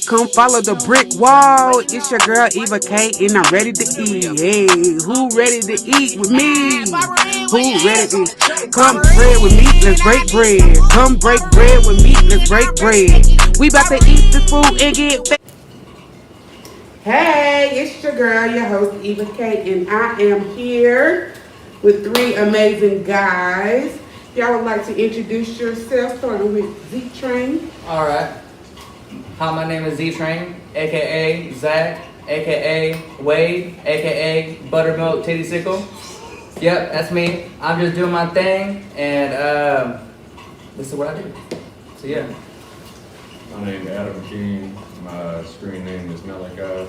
Come follow the brick wall. It's your girl Eva K, and I'm ready to eat. Hey, who ready to eat with me? Who ready to come bread with me? Let's break bread. Come break bread with me. Let's break bread. We about to eat this food and get fat. Hey, it's your girl, your host Eva K, and I am here with three amazing guys. Y'all would like to introduce yourself, starting with ZTrain. All right. Hi, my name is ZTrain, aka Zach, aka Wade, aka Buttermilk Titty Sickle. Yep, that's me. I'm just doing my thing, and this is what I do. So yeah. My name is Adam King. My screen name is Malachi.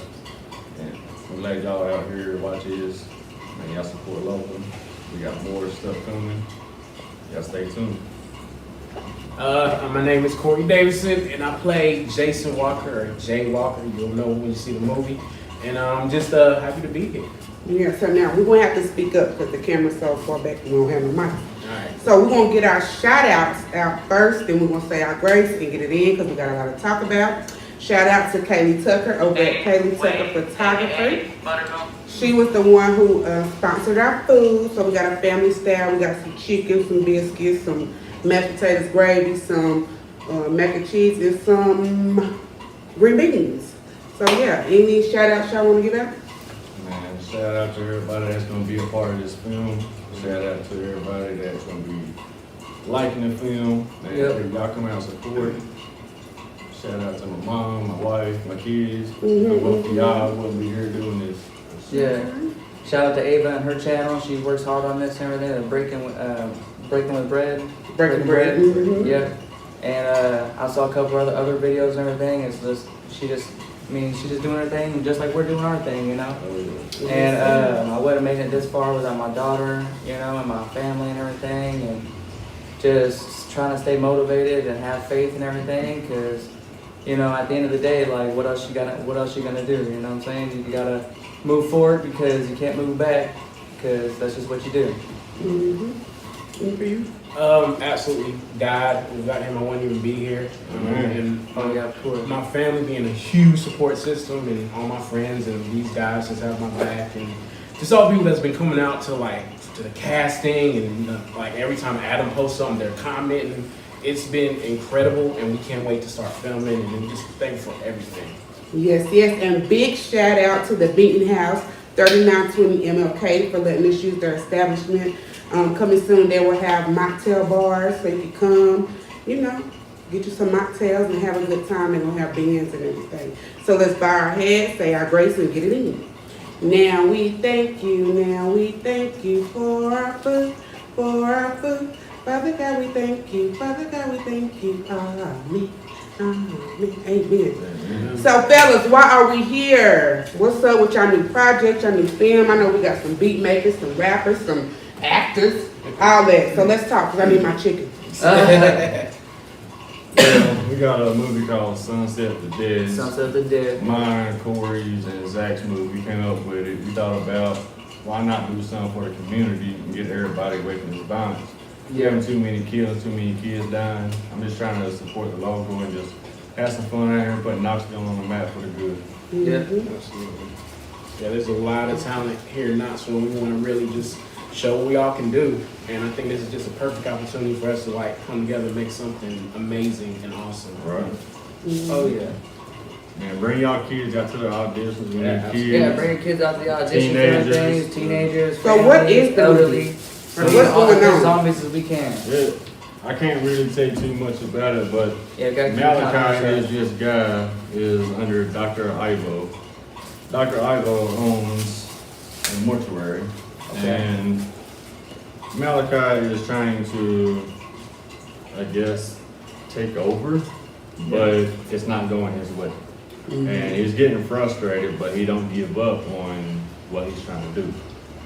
And I'm glad y'all out here to watch this. And y'all support local. We got more stuff coming. Y'all stay tuned. My name is Cory Davidson, and I play Jason Walker, or Jay Walker. You'll know when you see the movie. And I'm just happy to be here. Yeah, so now we're going to have to speak up because the camera's so far back and we don't have no mic. All right. So we're going to get our shout outs out first, then we're going to say our grace and get it in because we got a lot to talk about. Shout out to Kaylee Tucker over at Kaylee Tucker Photography. She was the one who sponsored our food. So we got a family style. We got some chicken, some biscuits, some mashed potatoes, gravy, some mac and cheese, and some green beans. So yeah, any shout outs y'all want to give out? Man, shout out to everybody that's going to be a part of this film. Shout out to everybody that's going to be liking the film. And Yep. y'all come out and support. Shout out to my mom, my wife, my kids. Both of y'all wouldn't be here doing this. Yeah. Shout out to Ava and her channel. She works hard on this and everything. Breaking with bread. Breaking bread. Mm-hmm. Yeah. And I saw a couple other videos and everything. It's just she's just doing her thing, just like we're doing our thing, you know. Oh, yeah. And I wouldn't have made it this far without my daughter, you know, and my family and everything, and just trying to stay motivated and have faith and everything, because, you know, at the end of the day, like, what else you gonna do? You know what I'm saying? You gotta move forward because you can't move back, because that's just what you do. Mm-hmm. And for you? Absolutely died. Without him, I wouldn't even be here. And Oh yeah, of course. my family being a huge support system, and all my friends and these guys just have my back, and just all the people that's been coming out to the casting, and like every time Adam posts something, they're commenting. It's been incredible, and we can't wait to start filming, and we just thankful for everything. Yes, and big shout out to the Beaton House, 3920 MLK, for letting us use their establishment. Coming soon, they will have mocktail bars, so you can come, you know, get you some mocktails and have a good time. They're going to have bands and everything. So let's bow our heads, say our grace, and get it in. Now we thank you for our food, Father God, we thank you, Amen. Amen. So fellas, why are we here? What's up with y'all new project, y'all new film? I know we got some beat makers, some rappers, some actors, all that. So let's talk, because I need my chicken. We got a movie called Sunset of the Dead. Sunset of the Dead. Mine, Cory's, and Zach's movie. We came up with it. We thought about why not do something for the community and get everybody away from this violence. Yeah. Having too many kills, too many kids dying. I'm just trying to support the local and just have some fun out here and put Knoxville on the map for the good. Yeah. Absolutely. Yeah, there's a lot of talent here in Knoxville. We want to really just show what we all can do, and I think this is just a perfect opportunity for us to come together and make something amazing and awesome. Right. Oh yeah. Man, bring y'all kids out to the auditions. We Yeah, need kids. Yeah, bring kids out to the auditions and things, teenagers, So what families, is the elderly. movie? What's going As on? zombies as we can. Yeah. I can't really say too much about it, but Yeah, got Malachi is this guy is under Dr. Ivo. Dr. Ivo owns a mortuary, and Malachi is trying to, I guess, take over, but it's not going his way. And he's getting frustrated, but he don't give up on what he's trying to do.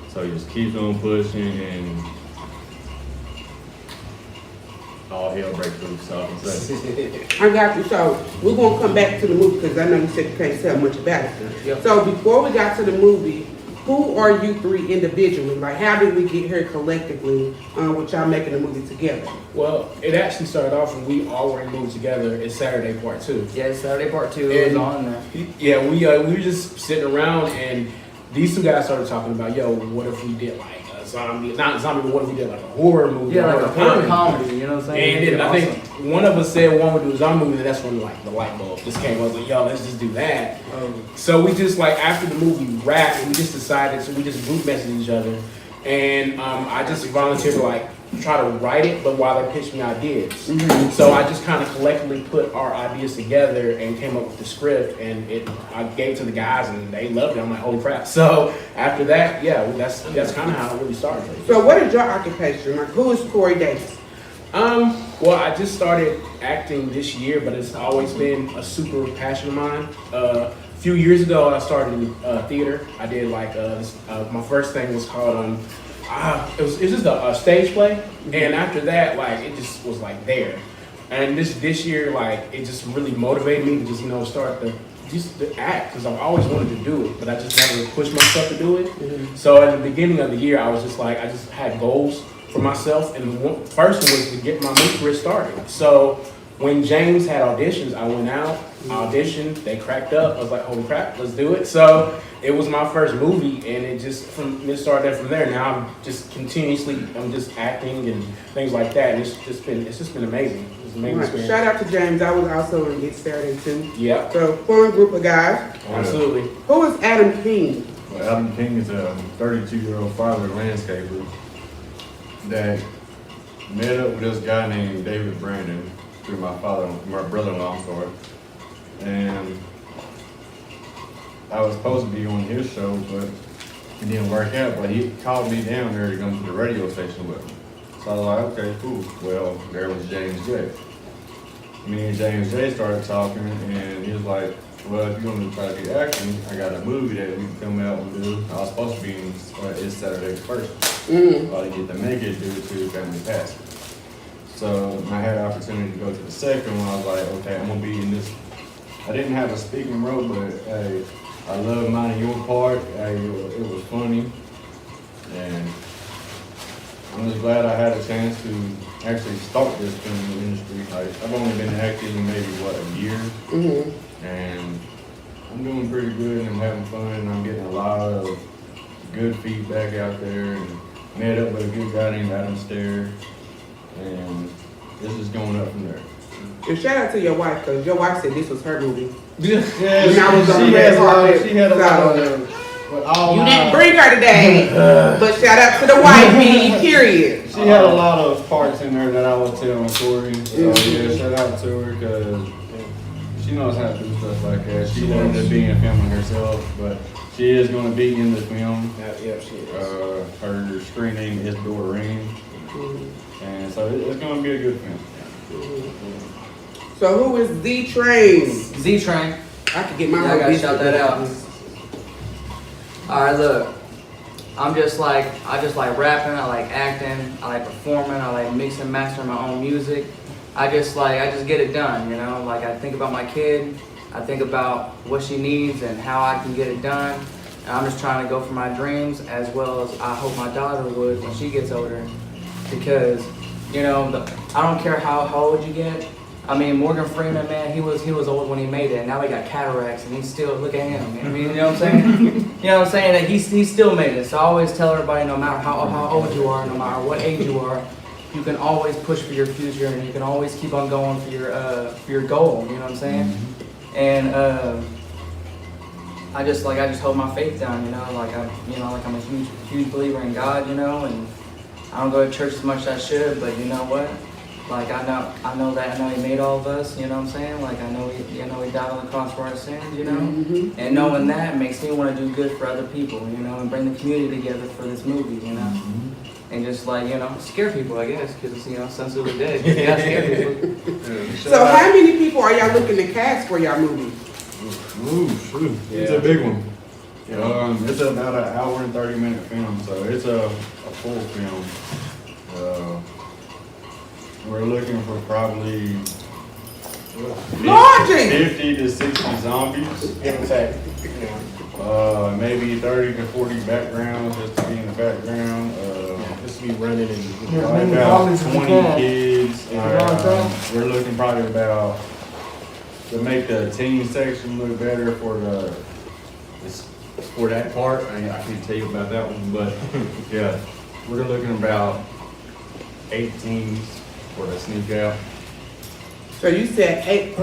So he just keeps on pushing, and all hell breaks loose, so I can say. I got you. So we're going to come back to the movie because I know you said you can't tell much about it. Yep. So before we got to the movie, who are you three individually? Like, how did we get here collectively with y'all making a movie together? Well, it actually started off when we all were in the movie together. It's Saturday Part 2. Yeah, Saturday Part 2 is on there. Yeah, we were just sitting around, and these two guys started talking about, yo, what if we did like a zombie, not zombie, but what if we did like a horror movie? Yeah, like a horror comedy. comedy, you know what I'm saying? And then I Awesome. think one of us said one would do a zombie movie, and that's when like the light bulb just came. I was like, yo, let's just do that. So we just like after the movie wrapped, we just decided, so we just group messaged each other, and I just volunteered to like try to write it, but while they pitched me ideas. So I just kind of collectively put our ideas together and came up with the script, and I gave it to the guys, and they loved it. I'm like, holy crap. So after that, yeah, that's kind of how it really started. So what is your occupation? Like, who is Cory Davis? Well, I just started acting this year, but it's always been a super passion of mine. A few years ago, I started in theater. I did like my first thing was called it was just a stage play, and after that, like it just was like there. And this year, like it just really motivated me to just start to act, because I've always wanted to do it, but I just never pushed myself to do it. So at the beginning of the year, I was just like, I just had goals for myself, and the first one was to get my movie career started. So when James had auditions, I went out, auditioned, they cracked up. I was like, holy crap, let's do it. So it was my first movie, and it started from there. Now I'm just I'm just acting and things like that, and it's just been amazing. It's an amazing experience. Shout out to James. I was also in Get Saturday too. Yeah. So fun group of guys. Absolutely. Who is Adam King? Well, Adam King is a 32-year-old father landscaper that met up with this guy named David Brandon through my brother-in-law, I'm sorry. And I was supposed to be on his show, but it didn't work out. But he called me down there to come to the radio station with him. So I was like, okay, cool. Well, there was James J. Me and James J started talking, and he was like, well, if you're going to try to do acting, I got a movie that we can come out and do. I was supposed to be in It's Saturday first. I didn't get to make it due to family passing. So I had the opportunity to go to the second one. I was like, okay, I'm going to be in this. I didn't have a speaking role, but hey, I love minding your part. Hey, it was funny. And I'm just glad I had a chance to actually start this film industry. Like, I've only been acting maybe, a year? And I'm doing pretty good, and I'm having fun, and I'm getting a lot of good feedback out there, and met up with a good guy named Adam Stair, and this is going up from there. And shout out to your wife, because your wife said this was her movie. Yeah, When I was on the red carpet. she had a lot So, of, but all you my- didn't bring her today, but shout out to the wifey, period. She had a lot of parts in there that I was telling Cory. So yeah, shout out to her, because she knows how to do stuff like that. She learned to be in filming herself, but she is going to be in the film. Yeah, she is. Her screen name is Doreen, and so it's going to be a good film. So who is ZTrain? ZTrain. I could get my Yeah, I own gotta business shout that out. business. Alright, look. I just like rapping, I like acting, I like performing, I like mixing and mastering my own music. I just get it done, Like I think about my kid, I think about what she needs and how I can get it done. And I'm just trying to go for my dreams, as well as I hope my daughter would when she gets older. Because, I don't care how old you get. I mean, Morgan Freeman, man, he was old when he made it, and now he got cataracts, and he's still, look at him. I mean, you know what I'm saying? You know what I'm saying? That he still made it. So I always tell everybody, no matter how old you are, no matter what age you are, you can always push for your future, and you can always keep on going for your goal. You know what I'm saying? And I just hold my faith down. Like I'm a huge believer in God. And I don't go to church as much as I should, but you know what? Like I know He made all of us, you know what I'm saying? Like I know He died on the cross for our sins, And knowing that makes me want to do good for other people, and bring the community together for this movie, And just scare people, I guess, because Sons of the Dead, you gotta scare people. So how many people are y'all looking to cast for y'all movie? It's a big one. It's about an hour and 30-minute film, so it's a full film. We're looking for probably 50 to 60 zombies. Give and take. Maybe 30 to 40 backgrounds just to be in the background. Just to be running and Probably about 20 kids. We're looking probably about to make the teen section look better for that part. I can't tell you about that one, but yeah, we're looking about 8 teams for the sneak out. So you said 18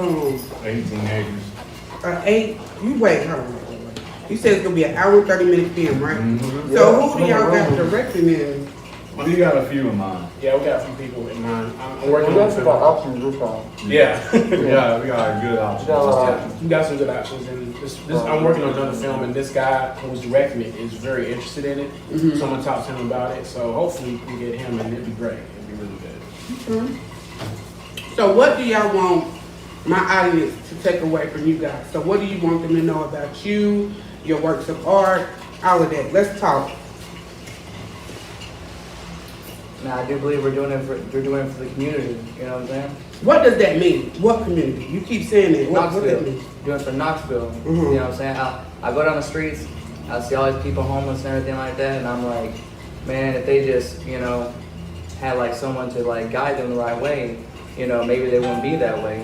acres. 8, wait, hold on. You said it's gonna be an hour and 30-minute film, right? Mm-hmm. So who do y'all got directing in? We got a few in mind. yeah, we got a few people in mind. I'm working on That's some. about options this time. Yeah. Yeah, we got a good option. We got some good options, and this I'm working on another film, and this guy who was directing it is very interested in it. Mhm. Someone talked to him about it, so hopefully we can get him, and it'd be great. It'd be really good. So what do y'all want my audience to take away from you guys? So what do you want them to know about you, your works of art, all of that? Let's talk. Now, I do believe we're doing it for the community. You know what I'm saying? What does that mean? What community? You keep saying that. What does that Knoxville. mean? Doing it for Knoxville. Mhm. You know what I'm saying? I go down the streets, I see all these people homeless and everything like that, and I'm like, man, if they just, had like someone to like guide them the right way, maybe they wouldn't be that way,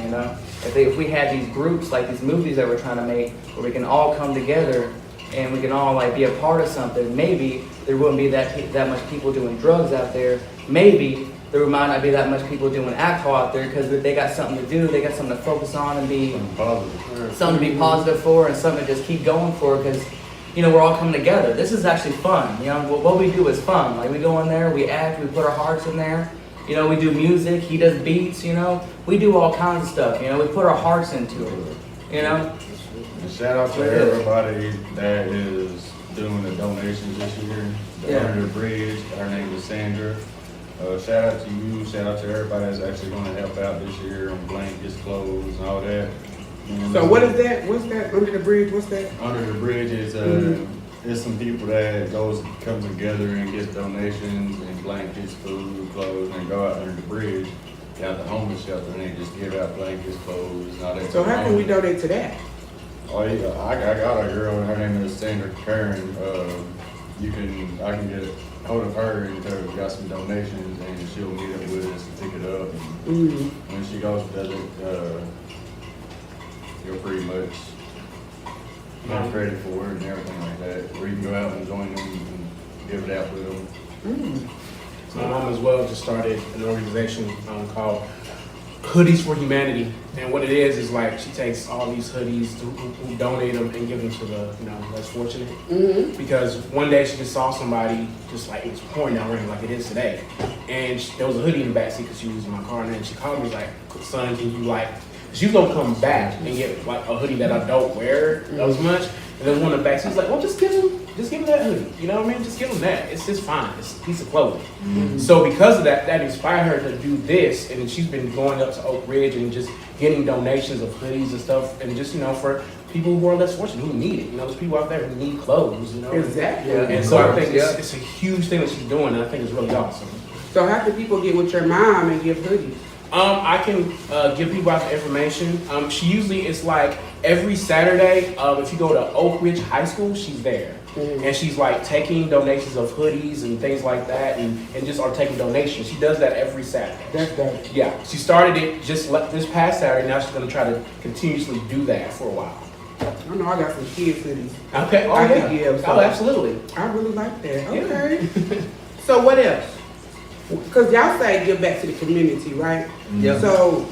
If we had these groups, like these movies that we're trying to make, where we can all come together and we can all like be a part of something, maybe there wouldn't be that much people doing drugs out there. Maybe there might not be that much people doing alcohol out there because they got something to do, they got something to focus on and be something to be positive for and something to just keep going for because, we're all coming together. This is actually fun. What we do is fun. Like we go in there, we act, we put our hearts in there. We do music, he does beats, we do all kinds of stuff, we put our hearts into it, And shout out to everybody that is doing the donations this year. Under the bridge, her name is Sandra. Shout out to you, shout out to everybody that's actually going to help out this year on blankets, clothes, and all that. So what is that? What's that? Under the bridge? What's that? Under the bridge is there's some people that come together and get donations and blankets, food, clothes, and go out under the bridge down the homeless shelter and they just give out blankets, clothes, and all that. So how can we donate to that? Oh yeah, I got a girl and her name is Sandra Karen. I can get hold of her and tell her we got some donations and she'll meet up with us and pick it up. And when she goes and does it, you'll pretty much get credit for it and everything like that. Or you can go out and join them and give it out with them. My mom as well just started an organization called Hoodies for Humanity, and what it is like she takes all these hoodies who donate them and give them to the less fortunate. Because one day she just saw somebody just like it was pouring down rain like it is today, and there was a hoodie in the backseat because she was in my car, and then she called me like, "Son, can you like?" She was gonna come back and get like a hoodie that I don't wear as much, and then one in the back. She was like, "Well, just give him that hoodie. You know what I mean? Just give him that. It's just fine. It's a piece of clothing." So because of that inspired her to do this, and she's been going up to Oak Ridge and just getting donations of hoodies and stuff, and just for people who are less fortunate who need it. There's people out there who need clothes. Exactly. And so I think it's a huge thing that she's doing, and I think it's really awesome. So how can people get with your mom and give hoodies? I can give people out the information. She usually it's like every Saturday. If you go to Oak Ridge High School, she's there, and she's like taking donations of hoodies and things like that, and just are taking donations. She does that every Saturday. That's dope. Yeah, she started it just this past Saturday. Now she's gonna try to continuously do that for a while. I know I got some kids hoodies. Okay. Oh I yeah. can give, so- Oh, absolutely. I really like that. Yeah. Okay. So what else? Because y'all say give back to the community, right? Yep. So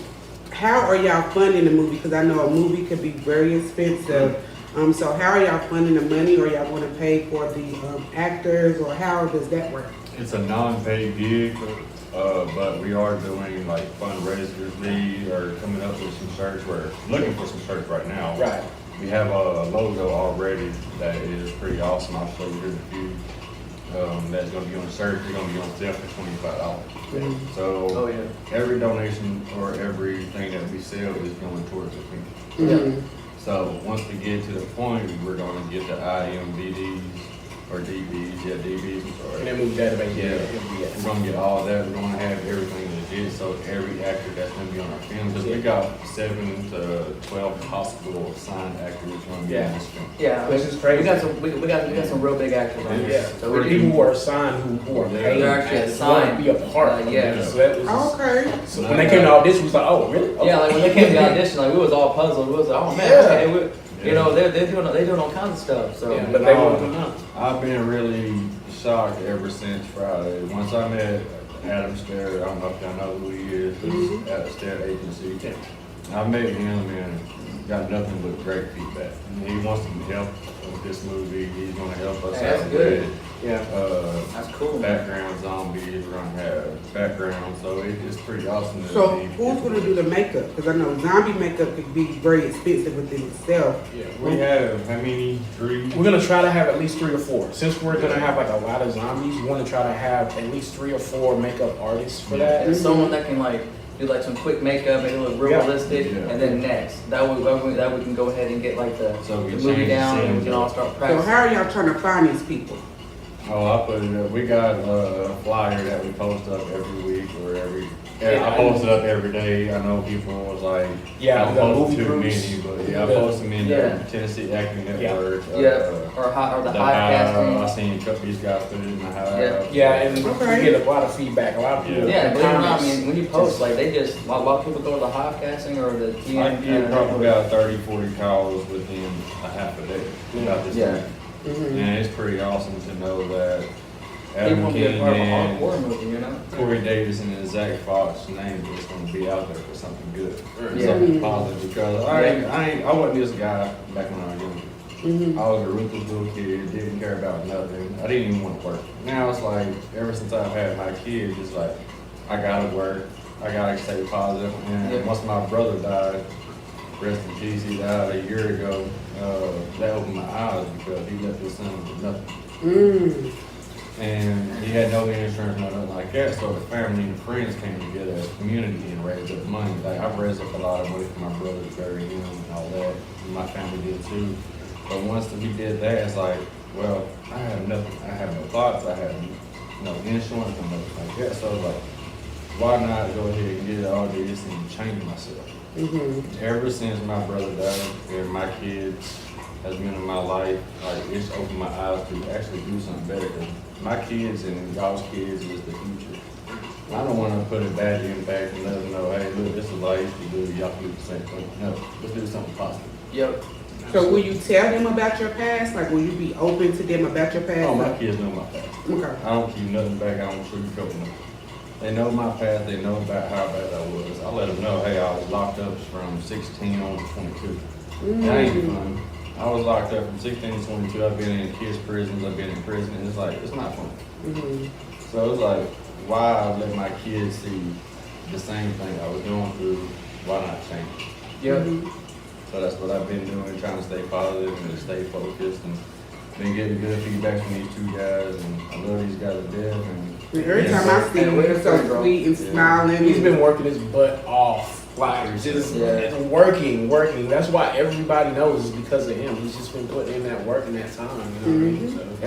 how are y'all funding the movie? Because I know a movie could be very expensive. So how are y'all funding the money? Or y'all going to pay for the actors? Or how does that work? It's a non-paid gig, but we are doing like fundraisers. We are coming up with some shirts. We're looking for some shirts right now. Right. We have a logo already that is pretty awesome. I'll show you here in a few. That's going to be on the shirt. It's going to be on sale for $25. So every donation or everything that we sell is going towards the community. So once we get to the point, we're going to get the IMBDs or DVDs, yeah, DVDs, I'm sorry. And that movie database, Yeah, we're gonna get all that. We're gonna have everything legit. So every actor that's gonna be on our film, because we got 7 to 12 possible signed actors gonna be on this film. Yeah, Which is crazy. we got some real big actors on Yeah. here. So Or we people who are signed, who are paid, They're actually and assigned. want to be a part of Yeah. it. So that was just, Okay. so when they came to audition, we was like, oh, really? Okay. yeah, like when they came to the audition, like we was all puzzled. We was like, oh man, Yeah. okay, you know, they're doing all kinds of stuff. So Yeah, but they want to come out. I've been really shocked ever since Friday. Once I met Adam Stair, I don't know if y'all know who he is, he's at the Stair Agency. I met him and got nothing but great feedback. He wants to help with this movie. He's going to help us Hey, that's out good. with Yeah. that's cool. background zombies. We're going to have background, so it's pretty awesome. to So see who's gonna do the makeup? Because I know zombie makeup could be very expensive within itself. Yeah. We have how many? 3? We're gonna try to have at least 3 or 4. Since we're gonna have like a lot of zombies, we want to try to have at least 3 or 4 makeup artists for that. And someone that can like do like some quick makeup, make it look Yeah. realistic, Yeah. and then next that we can go ahead and get like the So we movie change down the and we scenes can all up. start So practicing. how are y'all trying to find these people? Oh, I put it up. We got a flyer that we post up every week or every. Yeah, I post it up every day. I know people was like, Yeah, I we got post movie too groups. many, but yeah, I Yeah. post them in Yeah. the Tennessee Acting Network. Yeah, or the the high Hive. casting. I seen a couple of these guys put it in the Hive. Yeah. Yeah, and Okay. we get a lot of feedback. A lot of people. Yeah, in believe it or not, I comments. mean, when you post, like, they just, a lot of people go to the hive casting or the I TN. get probably about 30, 40 calls within a half a day about this Yeah. movie. And it's pretty awesome to know that People Adam want to be a King part of a and hardcore movie, you know? Corey Davis and Zach Fox name is going to be out there for something good, or Yeah. something positive. Because I wasn't this guy back when I was younger. I was a ruthless little kid, didn't care about nothing. I didn't even want to work. Now it's like ever since I've had my kids, it's like I gotta work, I gotta stay positive. And Yeah. once my brother died, rest in peace, he died a year ago. That opened my eyes because he left his son with nothing. And he had no insurance, nothing like that. So the family and friends came together as a community and raised up money. Like I've raised up a lot of money for my brother to bury him and all that. And my family did too. But once we did that, it's like, well, I have nothing. I have no thoughts. I have no insurance or nothing like that. So it's like, why not go ahead and get all this and change myself? Ever since my brother died and my kids has been in my life, like it's opened my eyes to actually do something better. 'Cause my kids and y'all's kids is the future. I don't want to put a bad impact and let them know, hey, look, this is what I used to do. Y'all can do the same thing. No, let's do something positive. Yep. So will you tell them about your past? Like, will you be open to them about your past? Oh, my kids know my past. Okay. I don't keep nothing back. I don't sugarcoat nothing. They know my past. They know about how bad I was. I let them know, hey, I was locked up from 16 on to 22. That ain't fun. I was locked up from 16 to 22. I've been in kids' prisons. I've been in prison. It's like, it's not fun. So it's like, why let my kids see the same thing I was going through? Why not change? Yep. So that's what I've been doing, trying to stay positive and to stay focused, and been getting good feedback from these 2 guys, and I love these guys to death. And Every time I see you, you're so sweet and smiling. He's been working his butt off. Like, just Yeah. working. That's why everybody knows it's because of him. He's just been putting in that work and that time, you know what I mean? So,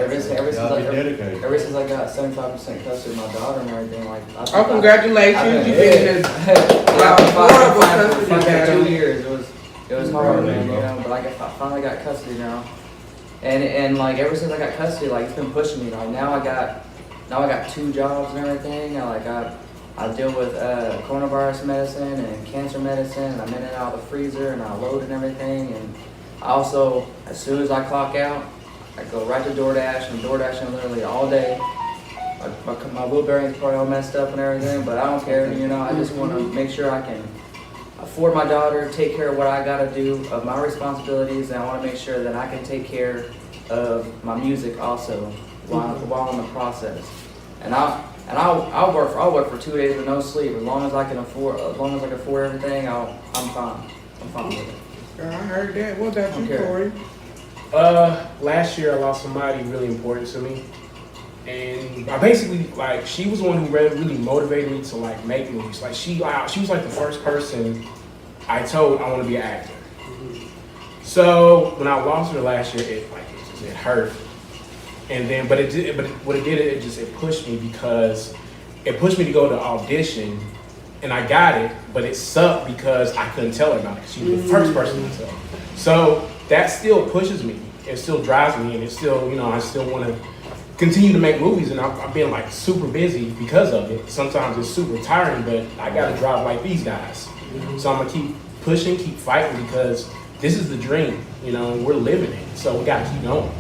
Y'all be dedicated. ever since I got 75% custody of my daughter and everything, like, Oh, congratulations. You've been in a horrible custody for battle. 2 years. It was hard, man, you know, but like I finally got custody now. And like ever since I got custody, like it's been pushing me. Like now I got 2 jobs and everything. I deal with coronavirus medicine and cancer medicine, and I'm in and out of the freezer, and I load and everything. And I also, as soon as I clock out, I go right to DoorDash, and DoorDashing literally all day. My wheel bearing's probably all messed up and everything, but I don't care. You know, I just want to make sure I can afford my daughter, take care of what I gotta do, of my responsibilities, and I want to make sure that I can take care of my music also while in the process. And I'll work for 2 days with no sleep as long as I can afford everything. I'm fine. I'm fine with it. I heard that. What about you, Okay. Cory? last year I lost somebody really important to me. And I basically, like, she was the one who really motivated me to, like, make movies. Like, she was, like, the first person I told I want to be an actor. So, when I lost her last year, it hurt. And then, but what it did, it pushed me because it pushed me to go to audition, and I got it, but it sucked because I couldn't tell her about it. She was the first person to tell. So that still pushes me. It still drives me, and it still, I still want to continue to make movies, and I've been like super busy because of it. Sometimes it's super tiring, but I got to drive like these guys. So I'm gonna keep pushing, keep fighting because this is the dream, and we're living it. So we got to keep going,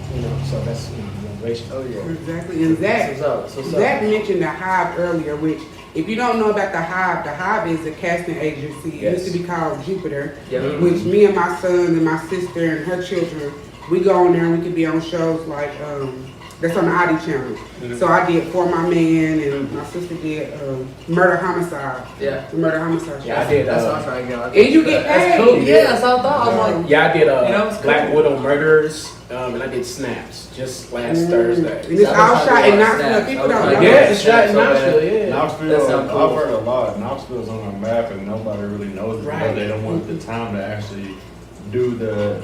So that's the motivation. Oh yeah. Exactly. And Zach mentioned the Hive earlier, which if you don't know about the Hive is a casting agency. It used to be called Jupiter, which me and my son and my sister and her children, we go on there and we could be on shows like that's on the Audi channel. So I did For My Man, and my sister did Murder Homicide. Yeah. The Murder Homicide. Yeah, I did. That's what I'm trying to get on. And you get paid. That's cool. Yeah, that's what I thought. I was like, Yeah, I did it's Black cool. Widow Murderers, and I did Snaps just last Thursday. And it's all shot in Knoxville. People don't know. Yeah, it's shot in Knoxville, yeah. Knoxville, That cool. I've heard a lot. Knoxville's on our map and nobody really knows it because they don't want the time to actually do the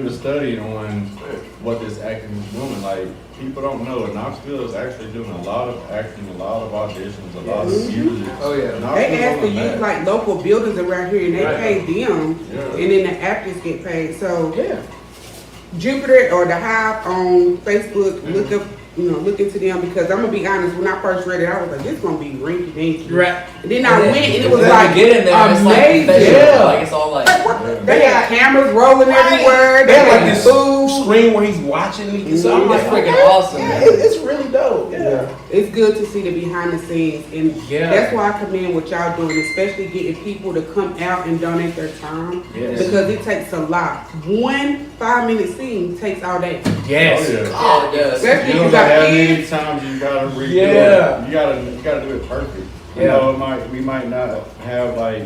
study on what this acting is doing. Like, people don't know that Knoxville is actually doing a lot of acting, a lot of auditions, a lot of music. Oh yeah. They ask to use like local buildings around here, and they pay them, Yeah. and then the actors get paid. So Yeah. Jupiter or the Hive on Facebook, look into them, because I'm gonna be honest. When I first read it, I was like, "This gonna be rinky dinky." Right. And then I went, and it was Then like you get in there, it's like amazing. professional. Like it's all like. They had cameras rolling everywhere. They They had like had this food. screen where he's watching me. So I'm like, It's freaking okay. awesome. Yeah, it's really dope. Yeah. It's good to see the behind the scenes, and Yeah. that's why I commend what y'all doing, especially getting people to come out and donate their time, Yes. because it takes a lot. 1 5-minute scene takes all day. Yes. Oh, yeah. Yeah, it does. Especially You if don't you know got how many kids. times you gotta redo Yeah. it. You gotta do it perfect. Yeah. We might not have like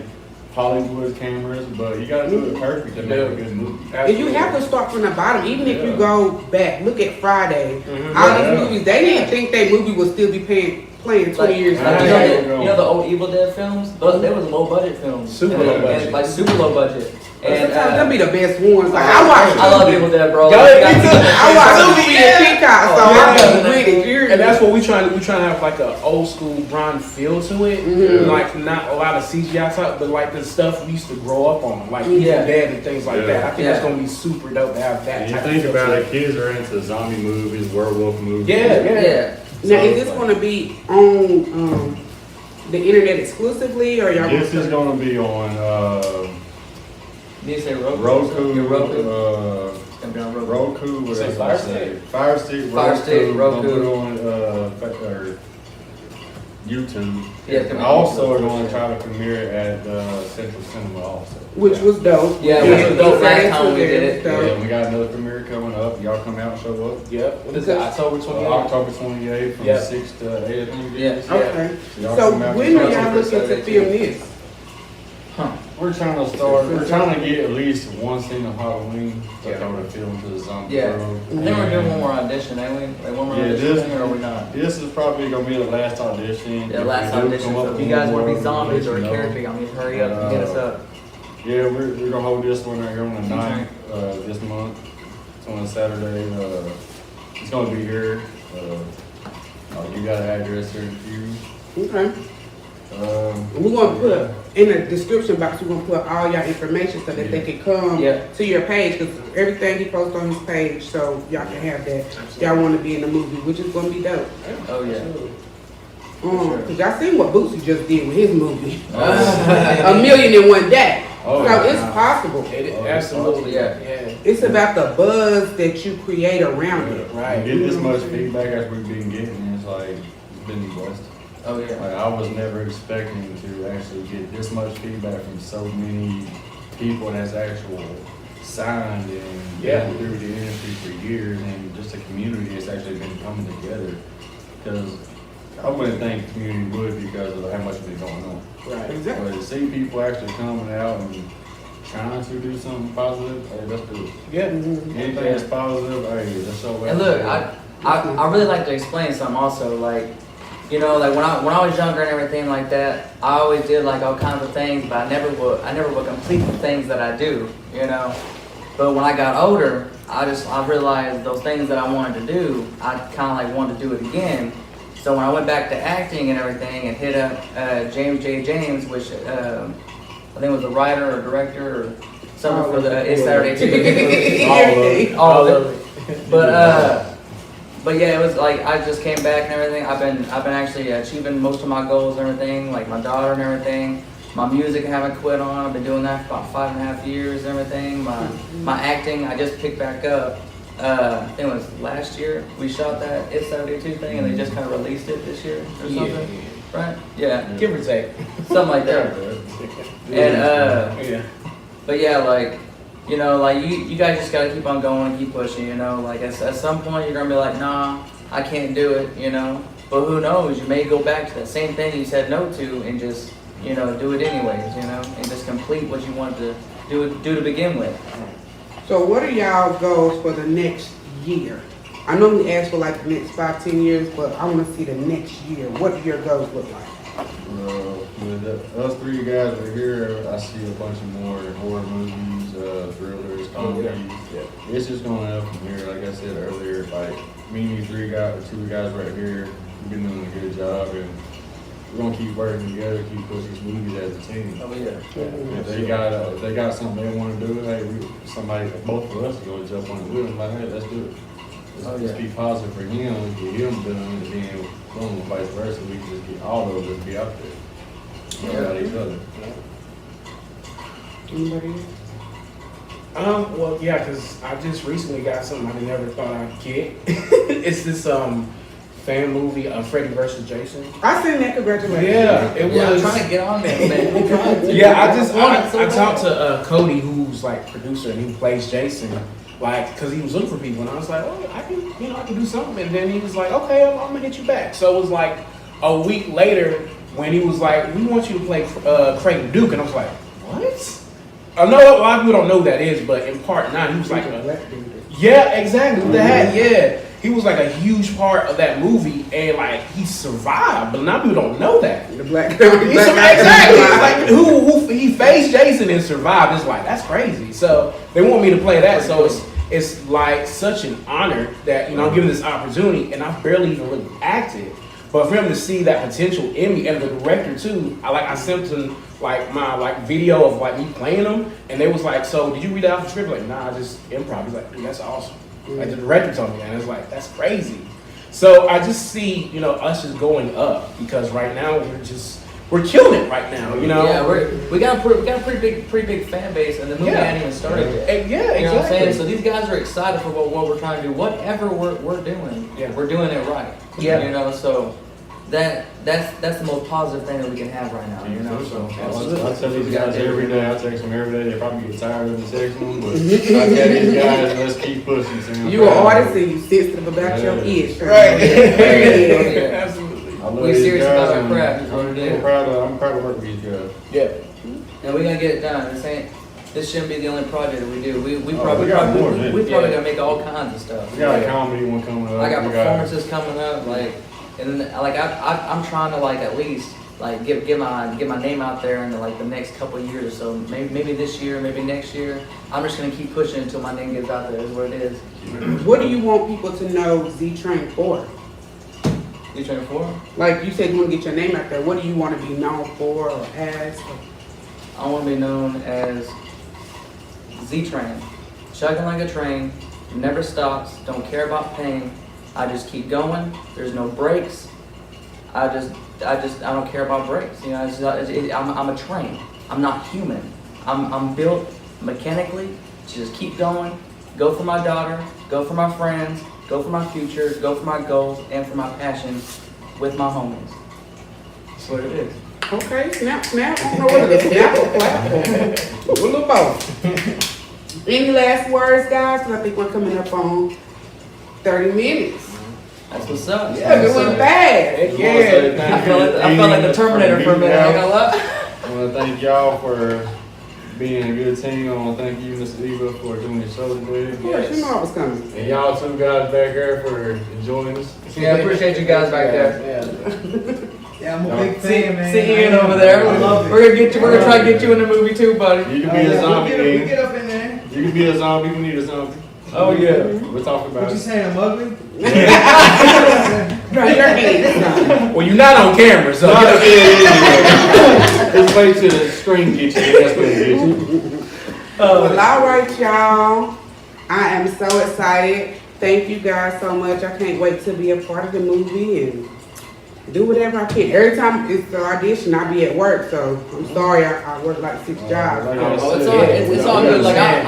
Hollywood cameras, but you gotta do it perfect to make a good movie. And you have to start from the bottom, even if you go back. Look at Friday. Mhm. All Yeah. these movies, they didn't think that movie would still be playing 20 Like, years like, later. you know the old Evil Dead films? Those they was low budget films. Super And- low and, budget. like super low budget. And Sometimes them be the best ones. Like I love watch Evil Dead, bro. Yo, Like, me too. I watch movie Yeah. and Peacock, so Oh, I'm yeah. with it. You're- And that's what we trying to have like a old school Bron feel to it. Mhm. Like not a lot of CGI stuff, but like the stuff we used to grow up on, like Evil Yeah. Dead and things like Yeah. that. I think Yeah. that's gonna be super dope to have that. And you type think of about feel to it, kids are into zombie movies, werewolf movies. Yeah, yeah. Yeah. Now, So is it's this like- going to be on the internet exclusively, or y'all? This gonna- is gonna be on Did you say Roku? Roku, Yeah, Roku. It's gonna be on Roku. Roku, what Say else Fire I say? Stick? Fire Stick, Fire Stick, Gonna Roku. put it on or YouTube. Yeah, it's gonna be Also, on we're YouTube, going to for try to premiere it at Central Cinema also. Which was dope. Yeah, which was dope Right last time we into did there, it. so- Yeah, and we got another premiere coming up. Y'all come out and show up. Yep. What is it? October 28th. October 28th from Yeah. 6 to 8, I think it Yeah. is. Okay. Y'all So come out when and are show y'all up. looking to film this? We're trying to start. We're trying to get at least one scene of Halloween to throw the film to the zombie Yeah. world. I think we're doing one more audition, ain't we? Like one more Yeah, audition, this- thing, or are we not? This is probably gonna be the last audition. Yeah, If last we do audition. come up So if with you guys more, want to be we'll zombies let or a you know. character, y'all need to hurry up and hit us up. Yeah, we're gonna hold this one right here on the Okay. 9th, this month. It's on a Saturday. It's gonna be here. You got an address here in Okay. Hughes. We're going to put in the description box. We're going to put all y'all information so that they can come Yeah. to your page, because everything he posts on his page, so y'all can have that. Y'all want to be in the movie, which is going to be dope. Oh yeah. Cause y'all seen what Boosie just did with his movie, Oh. $1 million in one day. Oh, So yeah. it's possible. Absolutely. Yeah. Yeah. It's about the buzz that you create around it. Right. Get this much feedback as we've been getting. It's like it's been blessed. Oh yeah. Like, I was never expecting to actually get this much feedback from so many people that's actual signed and Yeah. been through the industry for years, and just a community that's actually been coming together. Because I wouldn't think the community would because of how much been going on. Right. Exactly. But to see people actually coming out and trying to do something positive, hey, that's good. Yeah. Anything that's positive, hey, that's so And look, I really like to explain something also, like, you know, like when I was younger and everything like that, I always did like all kinds of things, but I never would complete the things that I do, you know. But when I got older, I realized those things that I wanted to do, I kind of like wanted to do it again. So when I went back to acting and everything and hit up James J. James, which I think was the writer or director or something for the It's Saturday Tuesday. All of it. But yeah, it was like I just came back and everything. I've been actually achieving most of my goals and everything, like my daughter and everything. My music I haven't quit on. I've been doing that for about 5.5 years and everything. My acting I just picked back up. I think it was last year we shot that It's Saturday Tuesday and they just kind of released it this year or something. Right? Yeah. Give or take. Something like that. And but yeah, like, you know, like you guys just gotta keep on going and keep pushing, you know. Like at some point you're gonna be like, nah, I can't do it, you know. But who knows? You may go back to that same thing you said no to and just, you know, do it anyways, you know, and just complete what you wanted to do to begin with. So what are y'all goals for the next year? I normally ask for like the next 5-10 years, but I want to see the next year. What do your goals look like? With us three guys right here, I see a bunch of more horror movies, thrillers, comedies. It's just going up from here. Like I said earlier, like me and these two guys right here, we've been doing a good job, and we're gonna keep working together, keep pushing these movies as a team. Oh yeah. If they got something they want to do, hey, both of us are gonna jump on it with them. Like, hey, let's do it. Let's be positive for him, get him done, and then boom, vice versa. We can just get all of us be out there. About each other. Anybody? Well, yeah, because I just recently got something I never thought I'd get. It's this fan movie, Freddy vs. Jason. I seen that. Congratulations. Yeah, it was. I'm trying to get on there, man. I'm trying to. Yeah, I talked to Cody, who's like producer, and he plays Jason. Like, cause he was looking for people, and I was like, oh, I can do something. And then he was like, okay, I'm gonna hit you back. So it was like a week later when he was like, we want you to play Creighton Duke, and I was like, what? I know a lot of people don't know who that is, but in part 9, he was like, yeah, exactly, with the hat, yeah. He was like a huge part of that movie, and like he survived, but a lot of people don't know that. The black. Exactly. Like who he faced Jason and survived. It's like that's crazy. So they want me to play that. So it's like such an honor that I'm given this opportunity, and I've barely even really acted. But for him to see that potential in me, and the director too, I sent him like my video of like me playing them, and they was like, so did you read out the script? Like, nah, I just improv. He's like, dude, that's awesome. Like the director told me that, and it's like that's crazy. So I just see us just going up because right now we're killing it right now. Yeah, we got a pretty big fan base, and the movie hadn't even started yet. Yeah, you know what I'm exactly. saying? So these guys are excited for what we're trying to do. Whatever we're doing, we're doing it right. Yeah. So that's the most positive thing that we can have right now. So I tell these guys every day. I text them every day. They probably get tired of me texting them, but I tell these guys, let's keep pushing. You an artist and you sensitive about your kids. Right. Absolutely. We serious about our craft. I'm proud to work with these guys. Yeah. And we're gonna get it done. This shouldn't be the only project that we do. We probably got more than that. gonna make all kinds of stuff. We got a comedy one coming up. I got performances coming up, and I'm trying to at least get my name out there in the next couple of years or so. Maybe this year, maybe next year. I'm just gonna keep pushing until my name gets out there. Is what it is. What do you want people to know ZTrain for? ZTrain 4? Like you said, you want to get your name out there. What do you want to be known for or as? I want to be known as ZTrain. Chugging like a train, never stops, don't care about pain. I just keep going. There's no brakes. I don't care about brakes. I'm a train. I'm not human. I'm built mechanically to just keep going. Go for my daughter. Go for my friends. Go for my future. Go for my goals and for my passions with my homies. That's what it is. Okay, snap. I don't know whether to snap or clap. A little both. Any last words, guys? 'Cause I think we're coming up on 30 minutes. That's what's up. Yeah, it went bad. I felt like the Terminator for a minute. I ain't gonna lie. I want to thank y'all for being a good team. I want to thank you, Mr. Eva, for doing your show today. Of course, you know I was coming. And y'all two guys back there for enjoying us. Yeah, I appreciate you guys back there. Yeah, I'm a big fan, man. See Ian over there. I love it. We're gonna try to get you in the movie too, buddy. You can be a zombie. We get up in there. You You can be a zombie. We need a zombie. Oh yeah, we'll talk What about you it. saying, I'm ugly? Bro, your hands. Well, you're not on camera, so. Just wait till the screen gets you. That's when it gets you. Well, all right, y'all. I am so excited. Thank you guys so much. I can't wait to be a part of the movie and do whatever I can. Every time it's the audition, I be at work, so I'm sorry I work like 6 jobs. Oh, it's all good. Like I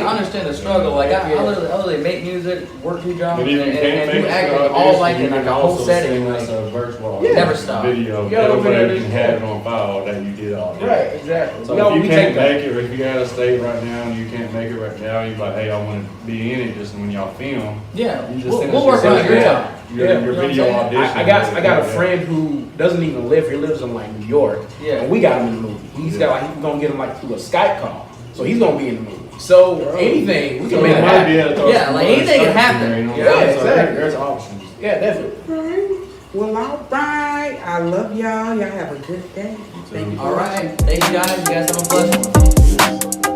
understand the struggle. Like I literally make music, work 2 jobs, But if you and can't do make acting, the all like audition, in you like can a whole also setting. send us Like, a virtual Never stop. video. Yeah, That way we we can have it on file that you did all that. Right, exactly. So We if you take can't that. make it, or if you got to stay right now and you can't make it right now, you're like, hey, I want to be in it just when y'all film. yeah, You just we'll send we'll us work on your yeah, time. Your Yeah, you know video what I'm audition. I got a friend who doesn't even live here. Lives in like New York. Yeah. And we got him in the movie. He's got like we're gonna get him like through a Skype call, so he's gonna be in the movie. So anything we So can we make it might happen. be able to throw Yeah, some like other anything can stuff in happen. there, you know? Yeah, So exactly. There's options. Yeah, definitely. Well, all right. I love y'all. Y'all have a good day. Thank you. All right, thank you guys. You guys have a blessed one.